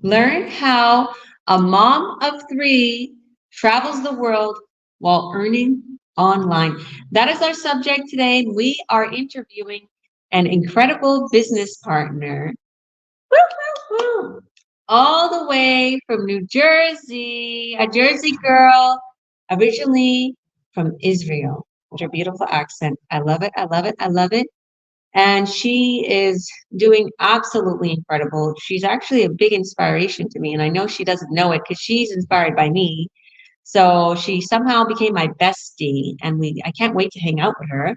Learn how a mom of three travels the world while earning online. That is our subject today. We are interviewing an incredible business partner. Woo, woo, woo. All the way from New Jersey, a Jersey girl, originally from Israel, with her beautiful accent. I love it. I love it. I love it. And she is doing absolutely incredible. She's actually a big inspiration to me, and I know she doesn't know it because she's inspired by me. So she somehow became my bestie, and I can't wait to hang out with her.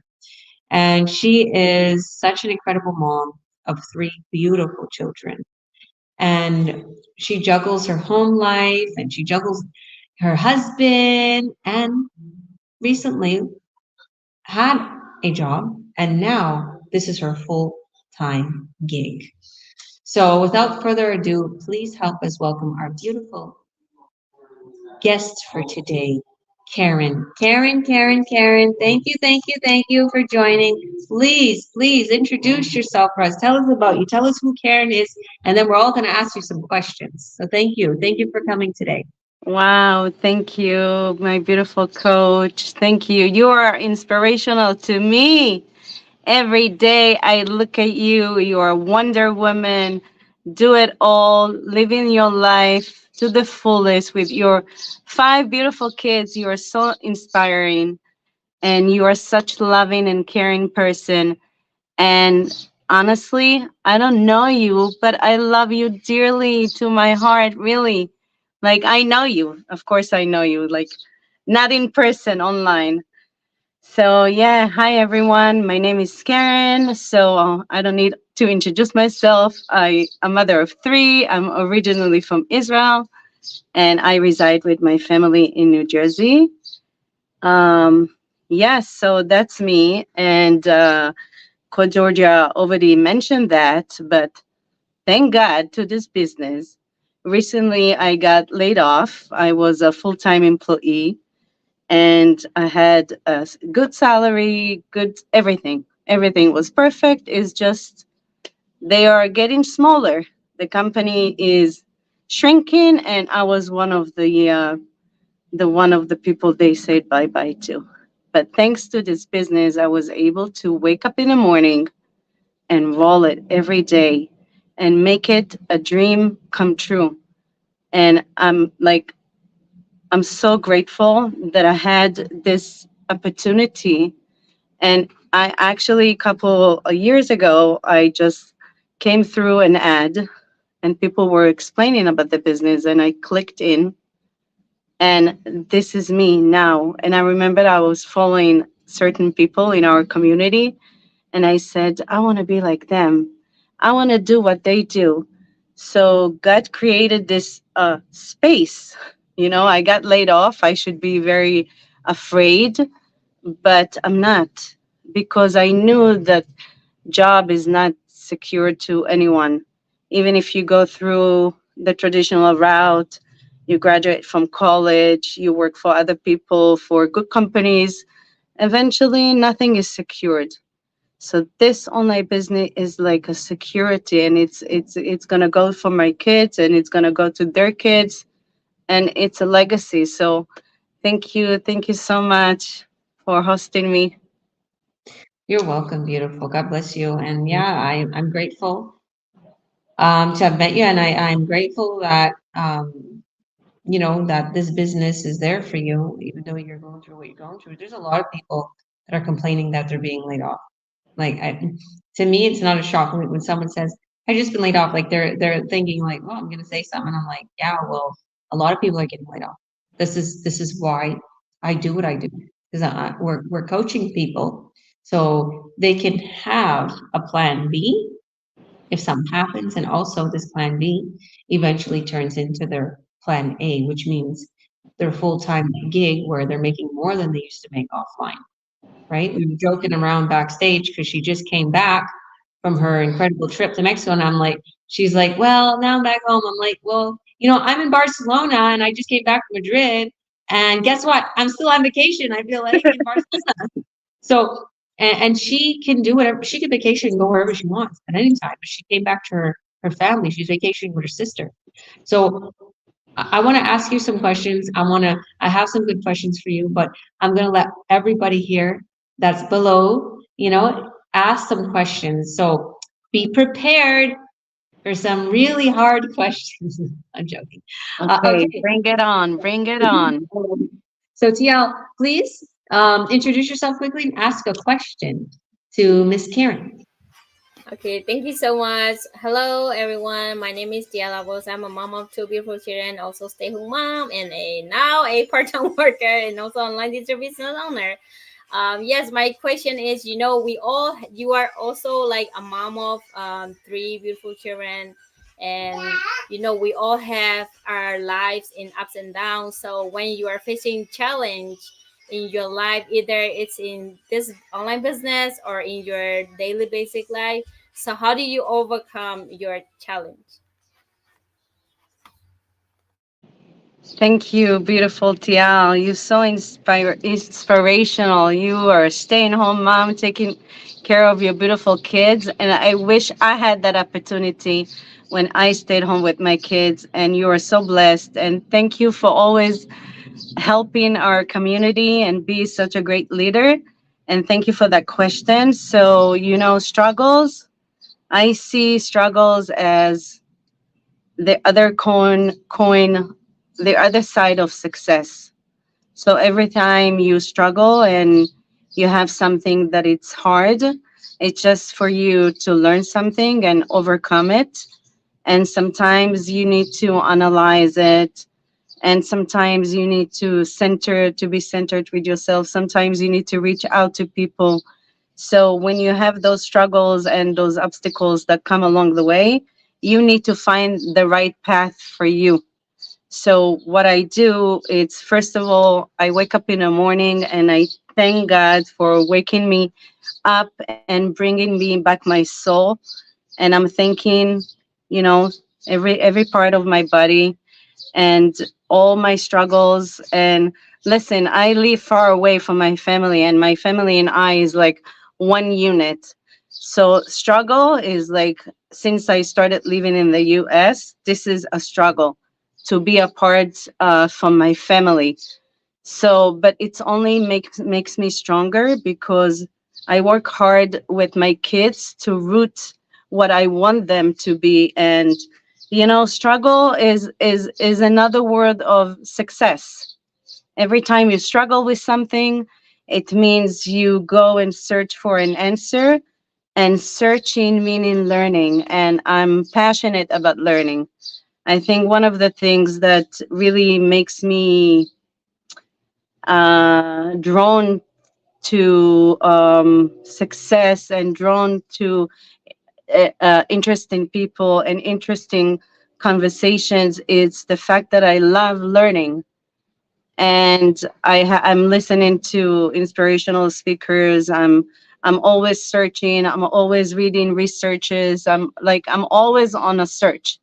And she is such an incredible mom of three beautiful children. And she juggles her home life and she juggles her husband, and recently had a job, and now this is her full time gig. So, without further ado, please help us welcome our beautiful guest for today, Karen. Karen, thank you for joining. Please introduce yourself for us. Tell us about you. Tell us who Karen is, and then we're all going to ask you some questions. So, thank you. Thank you for coming today. Wow, thank you, my beautiful coach. Thank you. You are inspirational to me. Every day I look at you, you are Wonder Woman. Do it all, living your life to the fullest with your five beautiful kids. You are so inspiring and you are such loving and caring person. And honestly, I don't know you, but I love you dearly to my heart, really. Like, I know you. Of course, I know you. Like, not in person, online. So, yeah, hi everyone. My name is Karen. So, I don't need to introduce myself. I'm a mother of three. I'm originally from Israel and I reside with my family in New Jersey. Um, yes, so that's me. And Coach Georgia already mentioned that, but thank God to this business. Recently, I got laid off. I was a full time employee and I had a good salary, good everything. Everything was perfect. It's just they are getting smaller. The company is shrinking, and I was one of the people they said bye bye to. But thanks to this business, I was able to wake up in the morning and roll it every day and make it a dream come true. And I'm so grateful that I had this opportunity. And I actually, a couple of years ago, I just came through an ad and people were explaining about the business and I clicked in and this is me now. And I remember I was following certain people in our community and I said, I want to be like them. I want to do what they do. So God created this space. You know, I got laid off. I should be very afraid, but I'm not because I knew that job is not secure to anyone. Even if you go through the traditional route, you graduate from college, you work for other people, for good companies, eventually nothing is secured. So this online business is like a security, and it's gonna go for my kids, and it's gonna go to their kids, and it's a legacy. So thank you so much for hosting me. You're welcome, beautiful. God bless you. And yeah, I'm grateful to have met you, and I'm grateful that that this business is there for you, even though you're going through what you're going through. There's a lot of people that are complaining that they're being laid off. Like, to me, it's not a shock when someone says, "I just been laid off." Like they're thinking like, "Oh, I'm gonna say something." I'm like, "Yeah, well, a lot of people are getting laid off. This is why I do what I do, because we're coaching people so they can have a plan B if something happens, and also this plan B eventually turns into their plan A, which means their full-time gig where they're making more than they used to make offline, right? We were joking around backstage because she just came back from her incredible trip to Mexico, and I'm like, she's like, well, now I'm back home. I'm like, well, I'm in Barcelona and I just came back from Madrid, and guess what? I'm still on vacation. I feel like in Barcelona. So, and she can do whatever, she can vacation and go wherever she wants at any time. But she came back to her family. She's vacationing with her sister. So I want to ask you some questions. I have some good questions for you, but I'm going to let everybody here that's below, ask some questions. So be prepared for some really hard questions. I'm joking. Okay, Okay. bring it on, bring it on. So TL, please introduce yourself quickly and ask a question to Miss Karen. Okay, thank you so much. Hello, everyone. My name is Dia Labos. I'm a mom of two beautiful children, also stay-home mom, and now a part-time worker and also online digital business owner. Yes, my question is, you are also like a mom of three beautiful children, and we all have our lives in ups and downs. So when you are facing challenge in your life, either it's in this online business or in your daily basic life, so how do you overcome your challenge? Thank you, beautiful Tial. You're so inspirational. You are a staying-home mom, taking care of your beautiful kids, and I wish I had that opportunity when I stayed home with my kids. And you are so blessed. And thank you for always helping our community and be such a great leader. And thank you for that question. So, struggles. I see struggles as the other coin, the other side of success. So every time you struggle and you have something that it's hard, it's just for you to learn something and overcome it. And sometimes you need to analyze it. And sometimes you need to be centered with yourself. Sometimes you need to reach out to people. So when you have those struggles and those obstacles that come along the way, you need to find the right path for you. So what I do is, first of all, I wake up in the morning and I thank God for waking me up and bringing me back my soul. And I'm thanking, you know, every part of my body and all my struggles. And listen, I live far away from my family, and my family and I is like one unit. So struggle is like, since I started living in the US, this is a struggle to be apart from my family. So, but it's only makes me stronger because I work hard with my kids to root what I want them to be. And struggle is another word of success. Every time you struggle with something, it means you go and search for an answer, and searching meaning learning. And I'm passionate about learning. I think one of the things that really makes me drawn to success and drawn to interesting people and interesting conversations is the fact that I love learning. And I'm listening to inspirational speakers. I'm always searching. I'm always reading researches. I'm always on a search.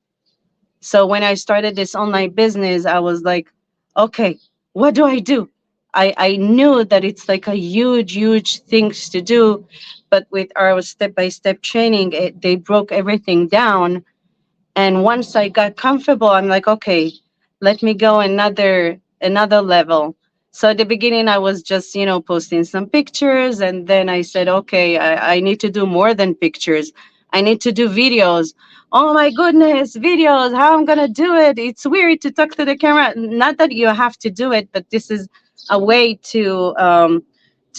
So when I started this online business, I was like, okay, what do I do? I knew that it's like a huge things to do, but with our step-by-step training, they broke everything down. And once I got comfortable, I'm like, okay, let me go another level. So at the beginning, I was just, posting some pictures. And then I said, okay, I need to do more than pictures. I need to do videos. Oh my goodness, videos, how I'm going to do it. It's weird to talk to the camera. Not that you have to do it, but this is a way to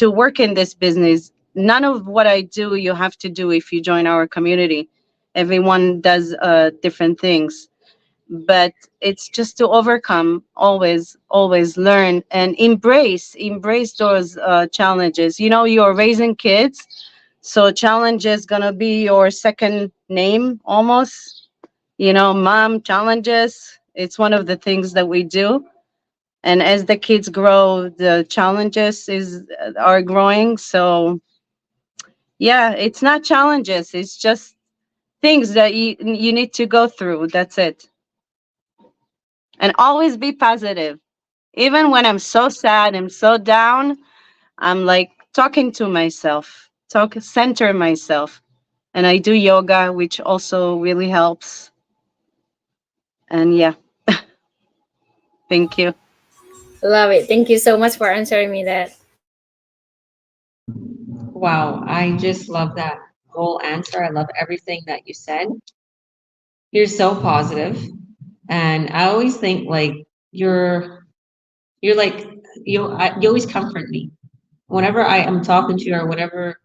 work in this business. None of what I do, you have to do if you join our community. Everyone does different things, but it's just to overcome, always learn and embrace those challenges. You're raising kids, so challenge is gonna be your second name almost. Mom challenges, it's one of the things that we do. And as the kids grow, the challenges is are growing. So yeah, it's not challenges, it's just things that you need to go through. That's it. And always be positive. Even when I'm so sad, I'm so down, I'm like talking to myself, center myself. And I do yoga, which also really helps. And yeah, thank you. Love it. Thank you so much for answering me that. Wow, I just love that whole answer. I love everything that you said. You're so positive, and I always think like you're like you always comfort me whenever I am talking to you or whenever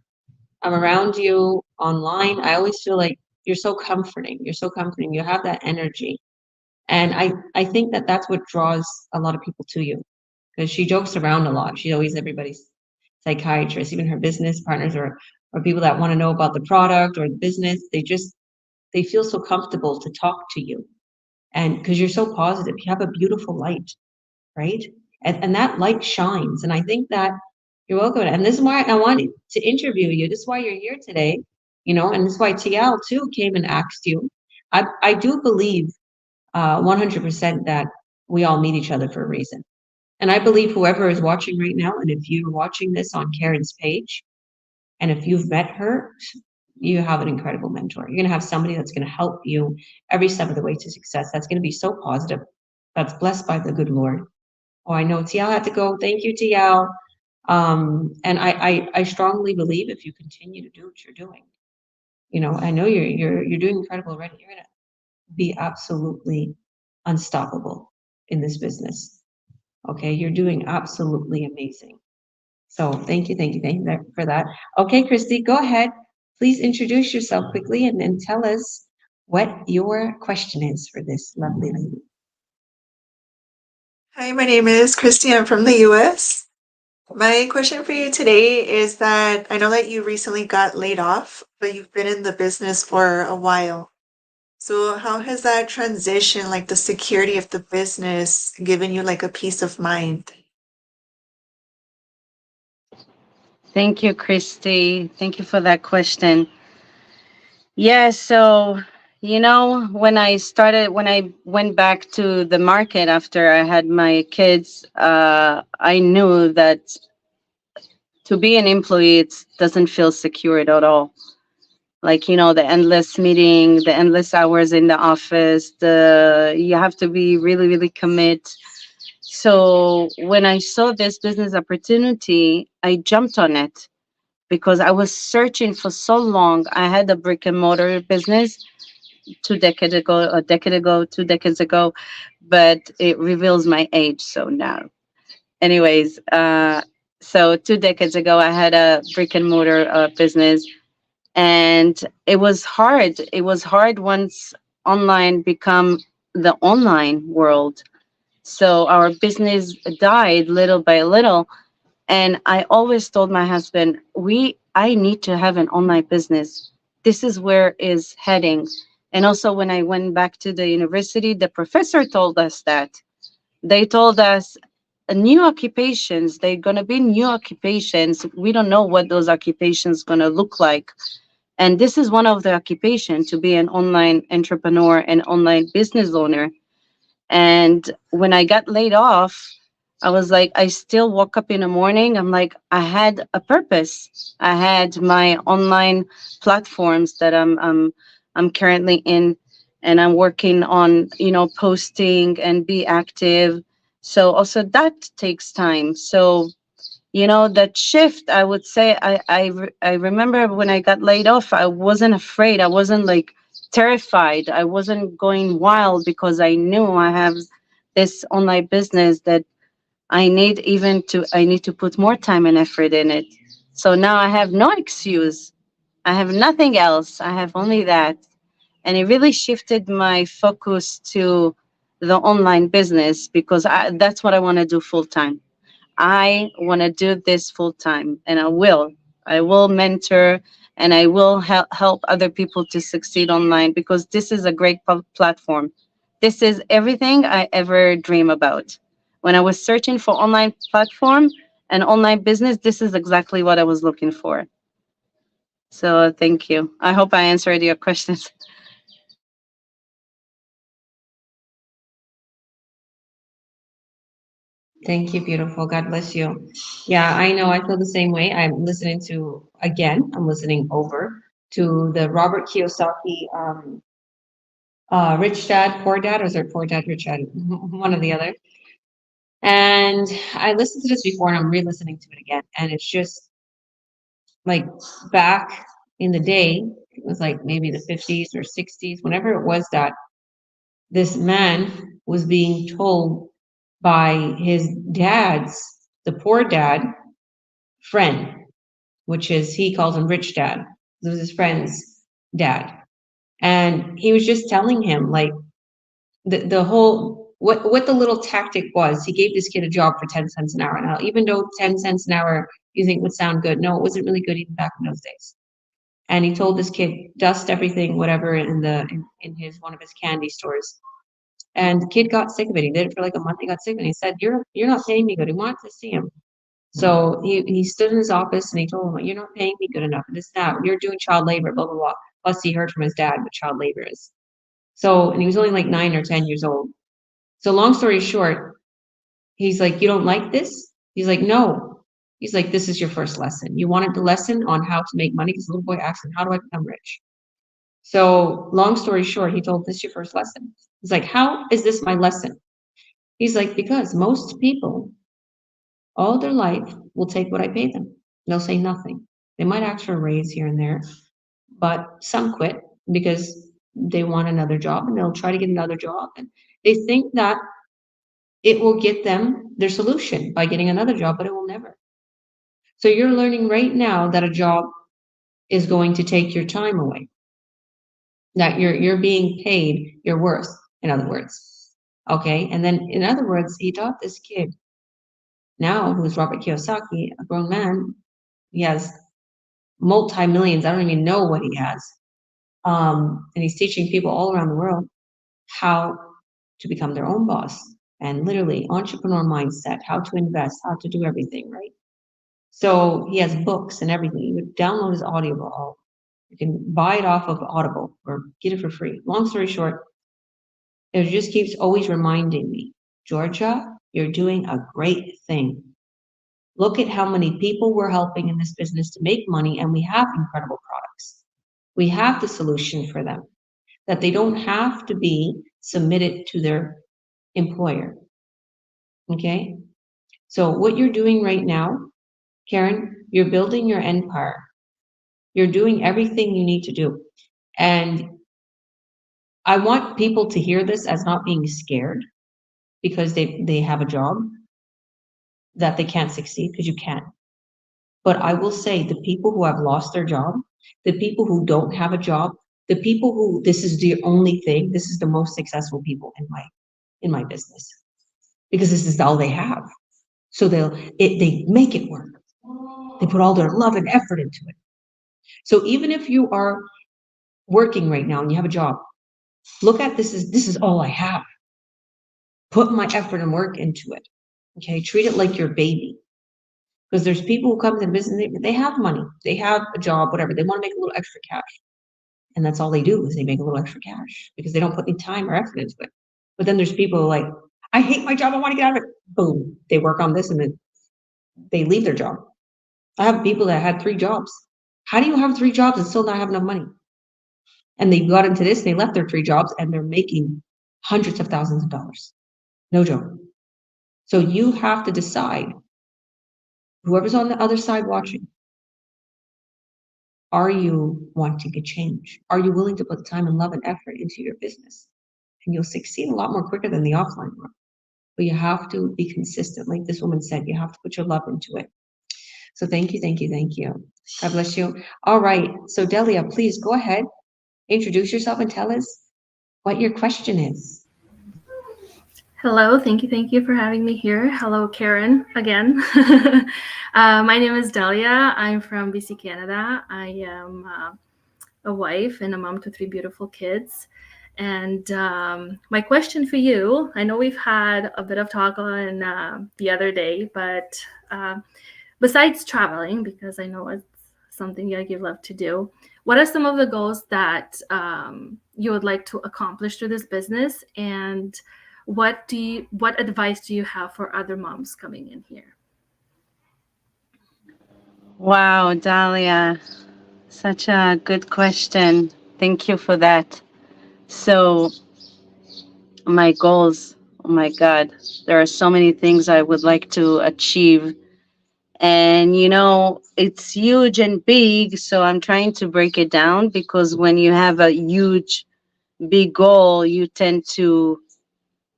I'm around you online. I always feel like you're so comforting. You're so comforting. You have that energy, and I think that that's what draws a lot of people to you because she jokes around a lot. She's always everybody's psychiatrist, even her business partners or people that want to know about the product or the business. They feel so comfortable to talk to you, and because you're so positive, you have a beautiful light, right? And that light shines. And I think that you're welcome. And this is why I wanted to interview you. This is why you're here today, and this is why TL too came and asked you. I do believe 100% that we all meet each other for a reason. And I believe whoever is watching right now, and if you're watching this on Karen's page, and if you've met her, you have an incredible mentor. You're going to have somebody that's going to help you every step of the way to success. That's going to be so positive. That's blessed by the good Lord. Oh, I know TL had to go. Thank you, TL. And I strongly believe if you continue to do what you're doing, I know you're doing incredible already. You're gonna be absolutely unstoppable in this business. Okay, you're doing absolutely amazing. So thank you for that. Okay, Christy, go ahead. Please introduce yourself quickly and tell us what your question is for this lovely lady. Hi, my name is Christy. I'm from the US. My question for you today is that I know that you recently got laid off, but you've been in the business for a while. So, how has that transition, like the security of the business, given you like a peace of mind? Thank you, Christy. Thank you for that question. Yeah, so when I went back to the market after I had my kids, I knew that to be an employee, it doesn't feel secure at all. Like, the endless meeting, the endless hours in the office, you have to be really, really commit. So when I saw this business opportunity, I jumped on it because I was searching for so long. I had a brick and mortar business 2 decades ago, a decade ago, 2 decades ago, but it reveals my age. So now, anyways, so 2 decades ago, I had a brick and mortar business, and it was hard. It was hard once online become the online world. So our business died little by little, and I always told my husband, I need to have an online business. This is where is heading. And also when I went back to the university, the professor told us that. They told us new occupations, they're gonna be new occupations. We don't know what those occupations gonna look like. And this is one of the occupation to be an online entrepreneur and online business owner. And when I got laid off, I was like, I still woke up in the morning. I'm like, I had a purpose. I had my online platforms that I'm currently in, and I'm working on, posting and be active. So also that takes time. So that shift, I would say, I remember when I got laid off, I wasn't afraid. I wasn't like terrified. I wasn't going wild because I knew I have this online business that I need to put more time and effort in it. So now I have no excuse. I have nothing else. I have only that. And it really shifted my focus to the online business because that's what I want to do full time. I want to do this full time, and I will. I will mentor and I will help other people to succeed online because this is a great platform. This is everything I ever dream about. When I was searching for online platform and online business, this is exactly what I was looking for. So thank you. I hope I answered your questions. Thank you, beautiful. God bless you. Yeah, I know. I feel the same way. I'm listening over to the Robert Kiyosaki, Rich Dad, Poor Dad, or is it Poor Dad, Rich Dad? One or the other. And I listened to this before and I'm re-listening to it again. And it's just like back in the day, it was like maybe the 50s or 60s, whenever it was that this man was being told by his dad's, the poor dad friend, which is, he calls him Rich Dad. It was his friend's dad. And he was just telling him like the whole, what the little tactic was. He gave this kid a job for 10 cents an hour. Now, even though 10 cents an hour you think would sound good, no, it wasn't really good even back in those days. And he told this kid, dust everything, whatever, in his one of his candy stores. And the kid got sick of it. He did it for like a month. He got sick of it. He said, "You're not paying me good." He wanted to see him. So he stood in his office and he told him, "You're not paying me good enough. This, that, you're doing child labor, blah, blah, blah." Plus he heard from his dad what child labor is. So, and he was only like 9 or 10 years old. So long story short, he's like, "You don't like this?" He's like, "No." He's like, "This is your first lesson. You wanted the lesson on how to make money?" Because the little boy asked him, "How do I become rich?" So long story short, he told, "This is your first lesson." He's like, "How is this my lesson?" He's like, "Because most people all their life will take what I pay them. They'll say nothing. They might ask for a raise here and there, but some quit because they want another job and they'll try to get another job. And they think that it will get them their solution by getting another job, but it will never. So you're learning right now that a job is going to take your time away, that you're being paid your worth, in other words. Okay. And then in other words, he taught this kid now, who's Robert Kiyosaki, a grown man. He has multi-millions. I don't even know what he has. And he's teaching people all around the world how to become their own boss and literally entrepreneur mindset, how to invest, how to do everything, right? So he has books and everything. You would download his Audible. You can buy it off of Audible or get it for free. Long story short, it just keeps always reminding me, Georgia, you're doing a great thing. Look at how many people we're helping in this business to make money, and we have incredible products. We have the solution for them, that they don't have to be submitted to their employer. Okay? So what you're doing right now, Karen, you're building your empire. You're doing everything you need to do. And I want people to hear this as not being scared because they have a job, that they can't succeed, because you can. But I will say the people who have lost their job, the people who don't have a job, the people who this is the only thing, this is the most successful people in my business, because this is all they have. So they make it work. They put all their love and effort into it. So even if you are working right now and you have a job, look at this is all I have. Put my effort and work into it. Okay, treat it like your baby. Because there's people who come to business, they have money, they have a job, whatever, they want to make a little extra cash. And that's all they do, is they make a little extra cash because they don't put any time or effort into it. But then there's people who are like, I hate my job, I want to get out of it. Boom, they work on this and then they leave their job. I have people that had 3 jobs. How do you have 3 jobs and still not have enough money? And they got into this, they left their 3 jobs and they're making hundreds of thousands of dollars. No joke. So you have to decide, whoever's on the other side watching, are you wanting to change? Are you willing to put time and love and effort into your business? And you'll succeed a lot more quicker than the offline world. But you have to be consistent. Like this woman said, you have to put your love into it. So thank you, thank you, thank you. God bless you. All right. So Delia, please go ahead, introduce yourself and tell us what your question is. Hello, thank you for having me here. Hello, Karen, again. My name is Delia. I'm from BC, Canada. I am a wife and a mom to 3 beautiful kids. And my question for you, I know we've had a bit of talk on the other day, but besides traveling, because I know it's something you love to do, what are some of the goals that you would like to accomplish through this business? And what advice do you have for other moms coming in here? Wow, Dalia. Such a good question. Thank you for that. So, my goals, oh my God, there are so many things I would like to achieve. And, it's huge and big. So, I'm trying to break it down because when you have a huge, big goal, you tend to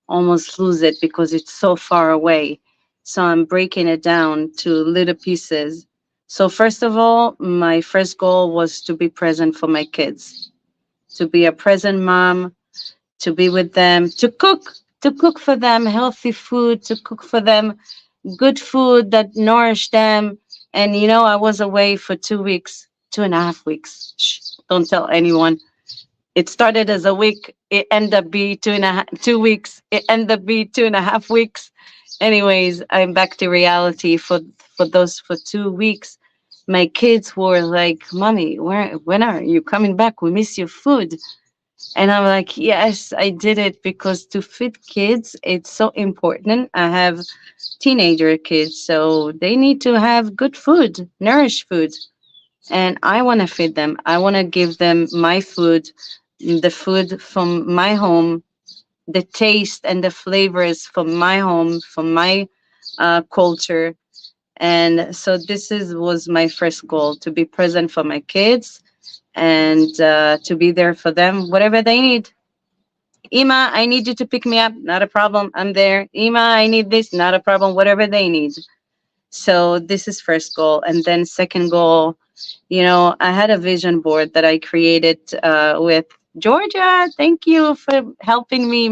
almost lose it because it's so far away. So, I'm breaking it down to little pieces. So, first of all, my first goal was to be present for my kids, to be a present mom, to be with them, to cook for them healthy food, to cook for them good food that nourish them. And I was away for 2 weeks, 2.5 weeks. Shh, don't tell anyone. It started as a week. It ended up being 2 weeks. It ended up being 2.5 weeks. Anyways, I'm back to reality for 2 weeks. My kids were like, "Mommy, when are you coming back? We miss your food." And I'm like, yes, I did it because to feed kids, it's so important. I have teenager kids, so they need to have good food, nourish food. And I want to feed them. I want to give them my food, the food from my home, the taste and the flavors from my home, from my culture. And so was my first goal, to be present for my kids and to be there for them, whatever they need. Ima, I need you to pick me up. Not a problem. I'm there. Ima, I need this. Not a problem. Whatever they need. So this is first goal. And then second goal, I had a vision board that I created with Georgia. Thank you for helping me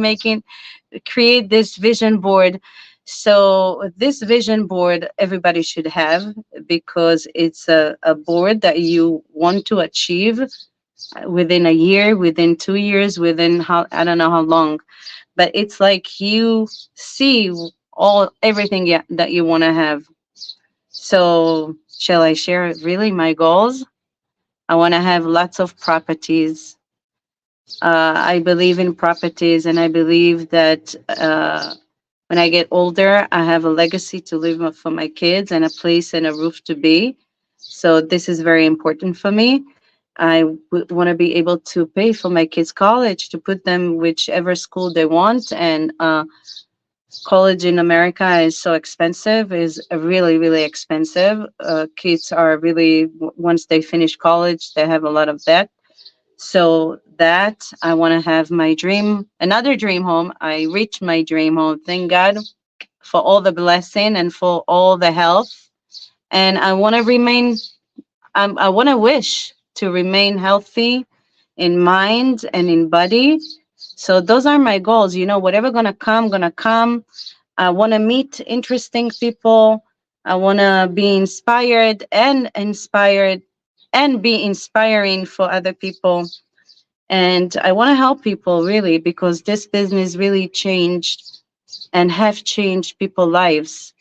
create this vision board. So this vision board, everybody should have because it's a board that you want to achieve within a year, within 2 years, within I don't know how long, but it's like you see everything that you want to have. So, shall I share really my goals? I want to have lots of properties. I believe in properties, and I believe that when I get older, I have a legacy to leave for my kids and a place and a roof to be. So, this is very important for me. I want to be able to pay for my kids' college, to put them whichever school they want. And college in America is so expensive, is really, really expensive. Kids are really, once they finish college, they have a lot of debt. So that I want to have another dream home. I reached my dream home. Thank God for all the blessing and for all the health. And I want to wish to remain healthy in mind and in body. So those are my goals. Whatever gonna come. I want to meet interesting people. I want to be inspired and be inspiring for other people. And I want to help people really, because this business really changed and have changed people's lives.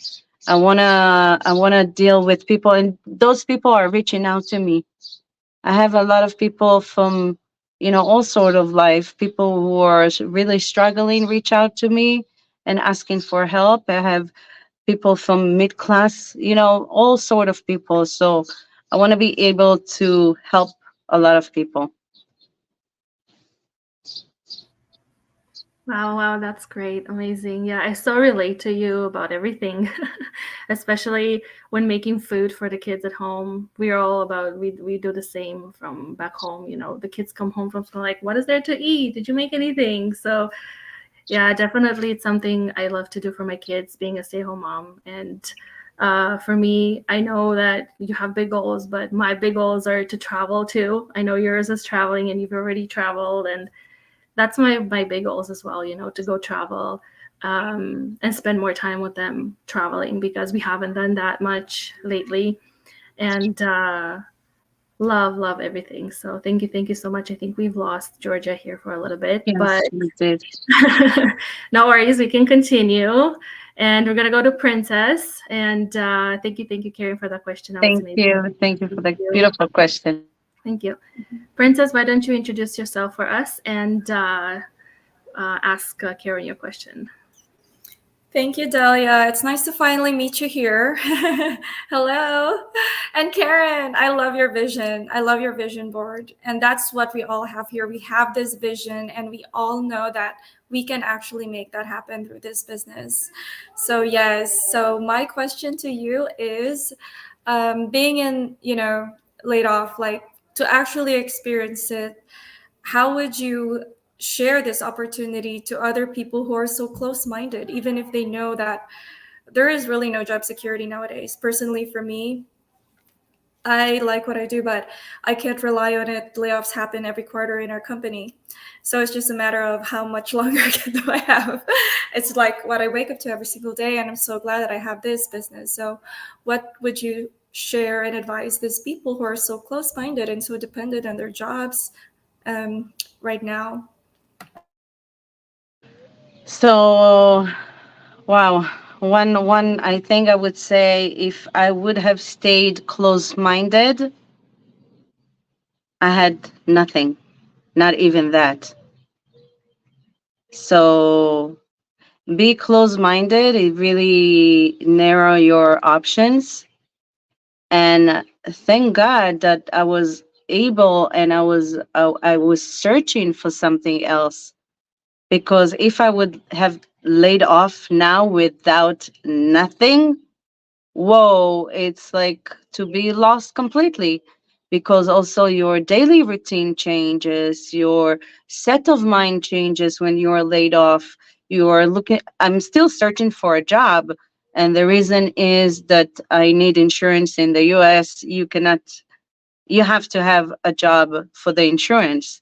I wanna deal with people, and those people are reaching out to me. I have a lot of people from, all sort of life. People who are really struggling reach out to me and asking for help. I have people from mid class, all sort of people. So I want to be able to help a lot of people. Wow, that's great. Amazing. Yeah, I so relate to you about everything, especially when making food for the kids at home. We're all about, we do the same from back home. The kids come home from school like, what is there to eat? Did you make anything? So yeah, definitely it's something I love to do for my kids, being a stay-at-home mom. And for me, I know that you have big goals, but my big goals are to travel too. I know yours is traveling, and you've already traveled, and that's my big goals as well, to go travel and spend more time with them traveling, because we haven't done that much lately. And love everything. So thank you so much. I think we've lost Georgia here for a little bit, Yes, but we did. no worries, we can continue. And we're gonna go to Princess. And thank you, Karen, for that question. Thank you for the beautiful question. Thank you. Princess, why don't you introduce yourself for us and ask Karen your question? Thank you, Delia. It's nice to finally meet you here. Hello. And Karen, I love your vision. I love your vision board. And that's what we all have here. We have this vision, and we all know that we can actually make that happen through this business. So, yes. So, my question to you is being in, laid off, like to actually experience it, how would you share this opportunity to other people who are so close-minded, even if they know that there is really no job security nowadays? Personally, for me, I like what I do, but I can't rely on it. Layoffs happen every quarter in our company. So it's just a matter of how much longer do I have. It's like what I wake up to every single day, and I'm so glad that I have this business. So what would you share and advise these people who are so close-minded and so dependent on their jobs right now? So, wow. One, I think I would say if I would have stayed close-minded, I had nothing, not even that. So be close-minded. It really narrow your options. And thank God that I was able and I was searching for something else, because if I would have laid off now without nothing, whoa, it's like to be lost completely, because also your daily routine changes, your set of mind changes when you are laid off. You are looking, I'm still searching for a job. And the reason is that I need insurance in the US. You have to have a job for the insurance.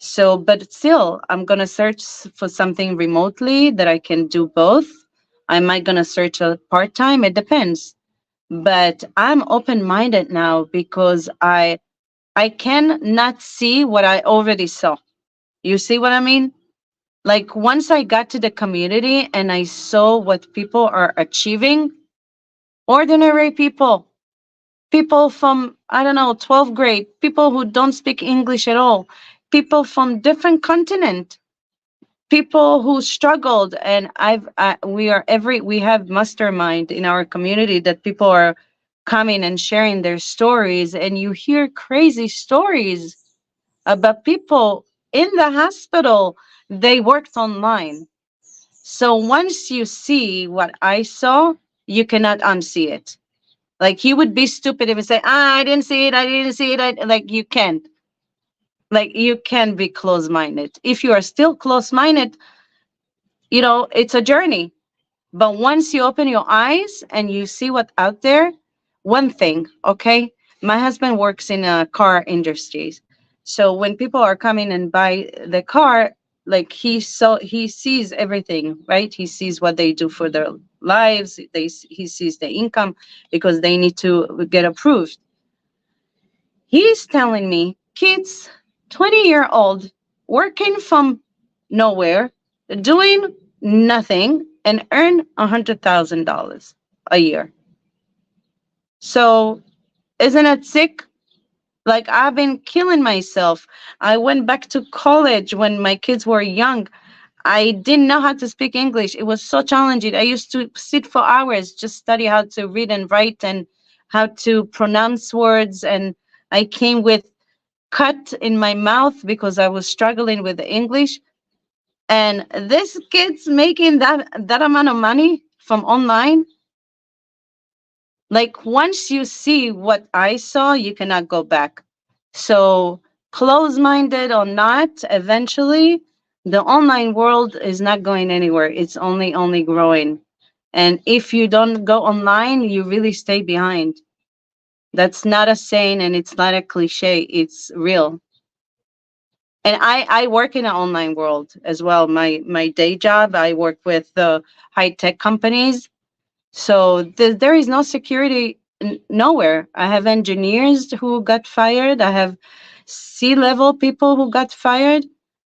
So, but still, I'm gonna search for something remotely that I can do both. I might gonna search a part time. It depends. But I'm open minded now because I can not see what I already saw. You see what I mean? Like once I got to the community and I saw what people are achieving, ordinary people from, I don't know, 12th grade, people who don't speak English at all, people from different continent, people who struggled. And we have mastermind in our community that people are coming and sharing their stories, and you hear crazy stories about people in the hospital. They worked online. So once you see what I saw, you cannot unsee it. Like you would be stupid if you say, I didn't see it, I didn't see it. Like you can't. Like you can be close-minded. If you are still close-minded, it's a journey. But once you open your eyes and you see what's out there, one thing, okay? My husband works in a car industries. So when people are coming and buy the car, like he sees everything, right? He sees what they do for their lives. He sees the income because they need to get approved. He's telling me kids, 20-year-old, working from nowhere, doing nothing, and earn $100,000 a year. So isn't it sick? Like I've been killing myself. I went back to college when my kids were young. I didn't know how to speak English. It was so challenging. I used to sit for hours, just study how to read and write and how to pronounce words. And I came with cut in my mouth because I was struggling with the English. And this kid's making that amount of money from online. Like once you see what I saw, you cannot go back. So close-minded or not, eventually the online world is not going anywhere. It's only growing. And if you don't go online, you really stay behind. That's not a saying and it's not a cliche. It's real. And I work in an online world as well. My day job, I work with the high tech companies. So there is no security nowhere. I have engineers who got fired. I have C-level people who got fired.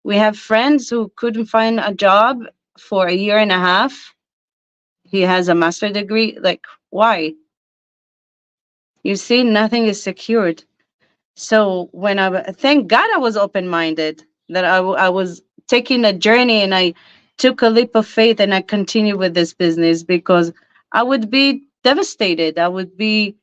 We have friends who couldn't find a job for a year and a half. He has a master's degree. Like, why? You see, nothing is secured. So thank God I was open-minded, that I was taking a journey and I took a leap of faith and I continue with this business because I would be devastated. I would be,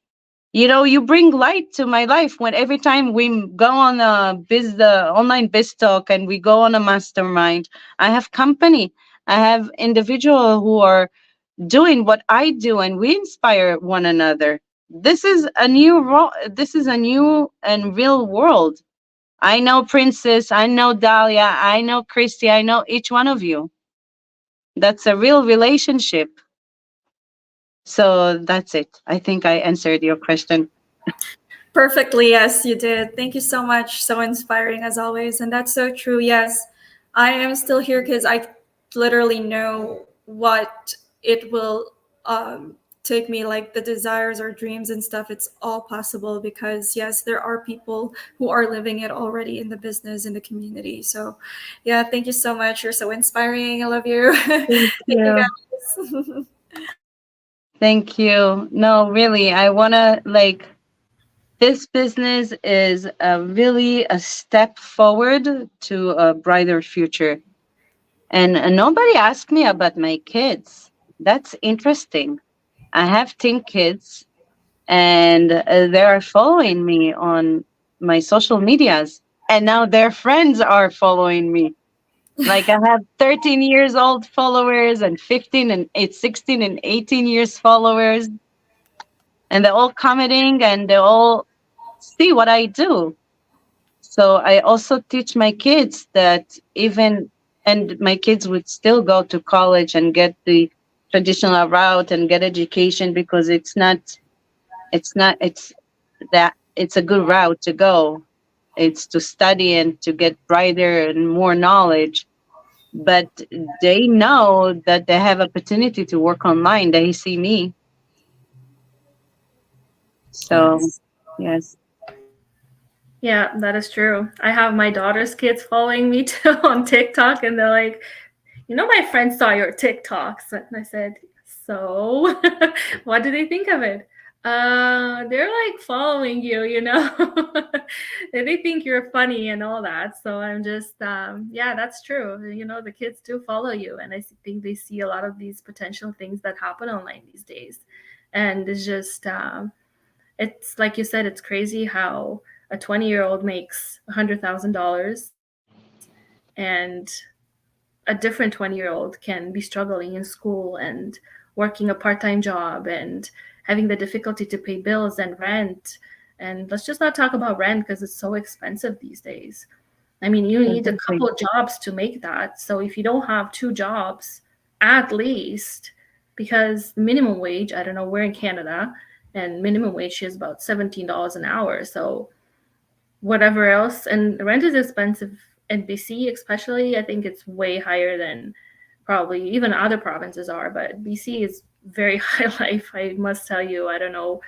you bring light to my life when every time we go on the online biz talk and we go on a mastermind, I have company. I have individuals who are doing what I do and we inspire one another. This is a new this is a new and real world. I know Princess, I know Dahlia, I know Christy, I know each one of you. That's a real relationship. So that's it. I think I answered your question. Perfectly, yes, you did. Thank you so much. So inspiring as always. And that's so true. Yes, I am still here because I literally know what it will take me, like the desires or dreams and stuff. It's all possible because, yes, there are people who are living it already in the business, in the community. So, yeah, thank you so much. You're so inspiring. I love you. Thank Thank you, you. guys. Thank you. No, really, I want to this business is really a step forward to a brighter future. And nobody asked me about my kids. That's interesting. I have teen kids and they are following me on my social medias. And now their friends are following me. Like I have 13 years old followers and 15 and 16 and 18 years followers. And they're all commenting and they all see what I do. So I also teach my kids that and my kids would still go to college and get the traditional route and get education because it's a good route to go. It's to study and to get brighter and more knowledge. But they know that they have opportunity to work online. They see me. So, yes. Yeah, that is true. I have my daughter's kids following me too on TikTok, and they're like, my friend saw your TikToks. And I said, so what do they think of it? They're like following you, they think you're funny and all that. So I'm just, yeah, that's true. The kids do follow you. And I think they see a lot of these potential things that happen online these days. And it's just, it's like you said, it's crazy how a 20-year-old makes $100,000 and a different 20-year-old can be struggling in school and working a part-time job and having the difficulty to pay bills and rent. And let's just not talk about rent because it's so expensive these days. I mean, you need a couple of jobs to make that. So if you don't have 2 jobs, at least, because minimum wage, I don't know, we're in Canada, and minimum wage is about $17 an hour. So whatever else, and rent is expensive in BC especially. I think it's way higher than probably even other provinces are, but BC is very high life, I must tell you. I don't know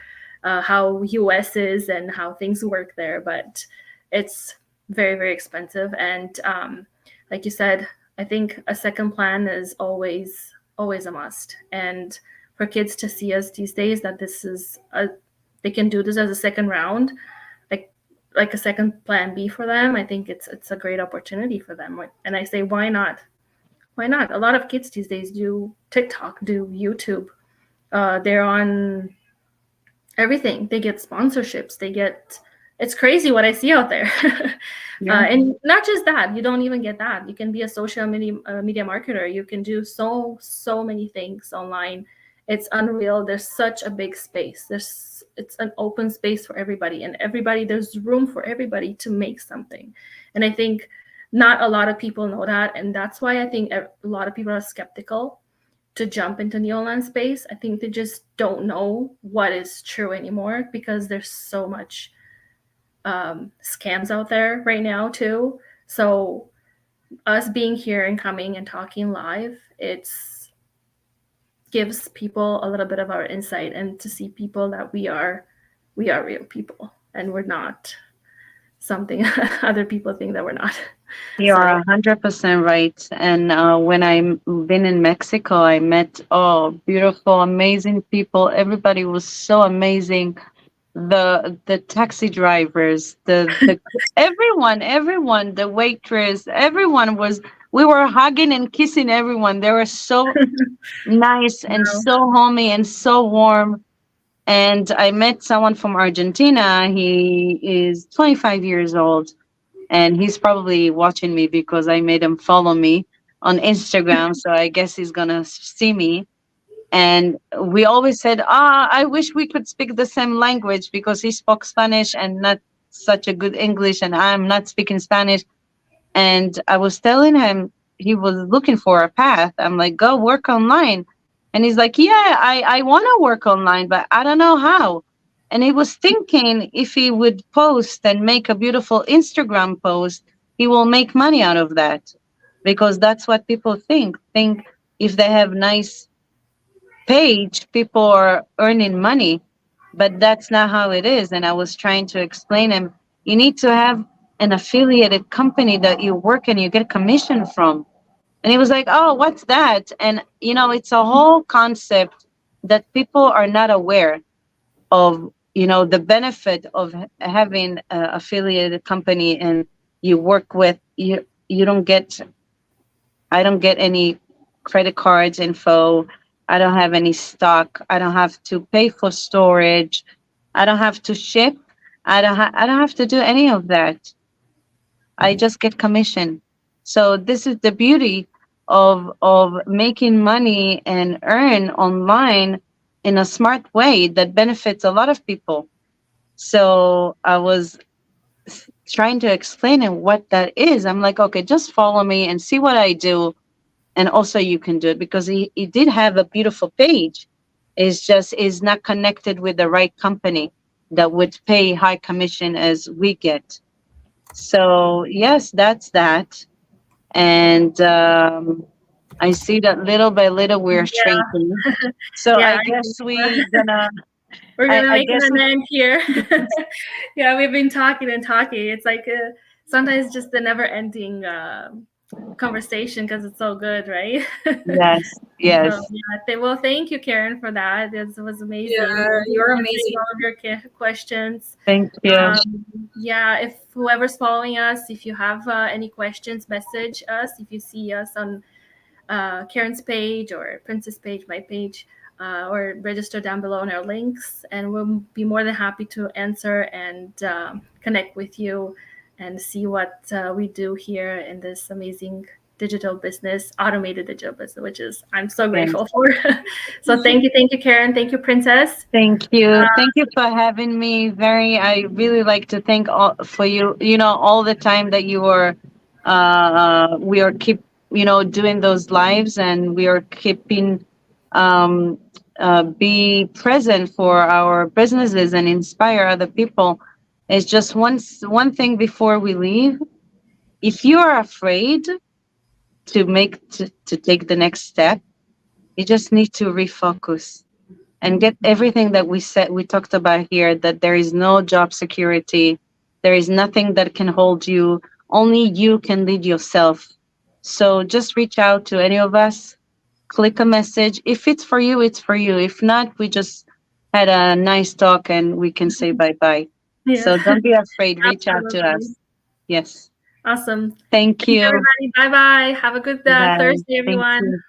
how US is and how things work there, but it's very, very expensive. And like you said, I think a second plan is always a must. And for kids to see us these days that they can do this as a second round, like a second plan B for them, I think it's a great opportunity for them. And I say, why not? Why not? A lot of kids these days do TikTok, do YouTube. They're on everything. They get sponsorships. It's crazy what I see out there. Yeah. And not just that, you don't even get that. You can be a social media marketer. You can do so many things online. It's unreal. There's such a big space. It's an open space for everybody, and there's room for everybody to make something. And I think not a lot of people know that. And that's why I think a lot of people are skeptical to jump into the online space. I think they just don't know what is true anymore because there's so much scams out there right now too. So us being here and coming and talking live, it's gives people a little bit of our insight and to see people that we are real people and we're not something other people think that we're not. You are 100% right. And when I've been in Mexico, I met beautiful, amazing people. Everybody was so amazing. The taxi drivers, the everyone, the waitress, everyone was we were hugging and kissing everyone. They were so nice and Wow. so homey and so warm. And I met someone from Argentina. He is 25 years old, and he's probably watching me because I made him follow me on Instagram. So I guess he's gonna see me. And we always said, I wish we could speak the same language, because he spoke Spanish and not such a good English, and I'm not speaking Spanish. And I was telling him, he was looking for a path. I'm like, go work online. And he's like, yeah, I want to work online, but I don't know how. And he was thinking if he would post and make a beautiful Instagram post, he will make money out of that, because that's what people think. Think if they have nice page, people are earning money, but that's not how it is. And I was trying to explain him, you need to have an affiliated company that you work and you get commission from. And he was like, oh, what's that? And it's a whole concept that people are not aware of, the benefit of having an affiliated company, and you work with, you don't get, I don't get any credit cards info. I don't have any stock. I don't have to pay for storage. I don't have to ship. I don't have to do any of that. I just get commission. So this is the beauty of making money and earn online in a smart way that benefits a lot of people. So I was trying to explain him what that is. I'm like, okay, just follow me and see what I do. And also you can do it, because he did have a beautiful page. It's just is not connected with the right company that would pay high commission as we get. So yes, that's that. And I see that little by little we're shrinking. So Yeah, I guess we're gonna make guess an end here. Yeah, we've been talking and talking. It's like sometimes just the never-ending conversation, because it's so good, right? yes. So, well, thank you, Karen, for that. It was amazing. Yeah, you're Answering amazing. all of your questions. Thank you. If whoever's following us, if you have any questions, message us. If you see us on Karen's page or Princess page, my page, or register down below on our links, and we'll be more than happy to answer and connect with you and see what we do here in this amazing digital business, automated digital business, which is I'm so grateful for. So thank you, Karen. Thank you, Princess. Thank you. Thank you for having me. I really like to thank all for you. All the time that you are, we are keep doing those lives, and we are keeping be present for our businesses and inspire other people. It's just one thing before we leave. If you are afraid to take the next step, you just need to refocus and get everything that we talked about here, that there is no job security. There is nothing that can hold you. Only you can lead yourself. So just reach out to any of us, click a message. If it's for you, it's for you. If not, we just had a nice talk and we can say bye-bye. Yeah. So don't be afraid. Reach out to us. Yes. Awesome. Thank you. Everybody. Bye-bye. Have a good Thursday, everyone.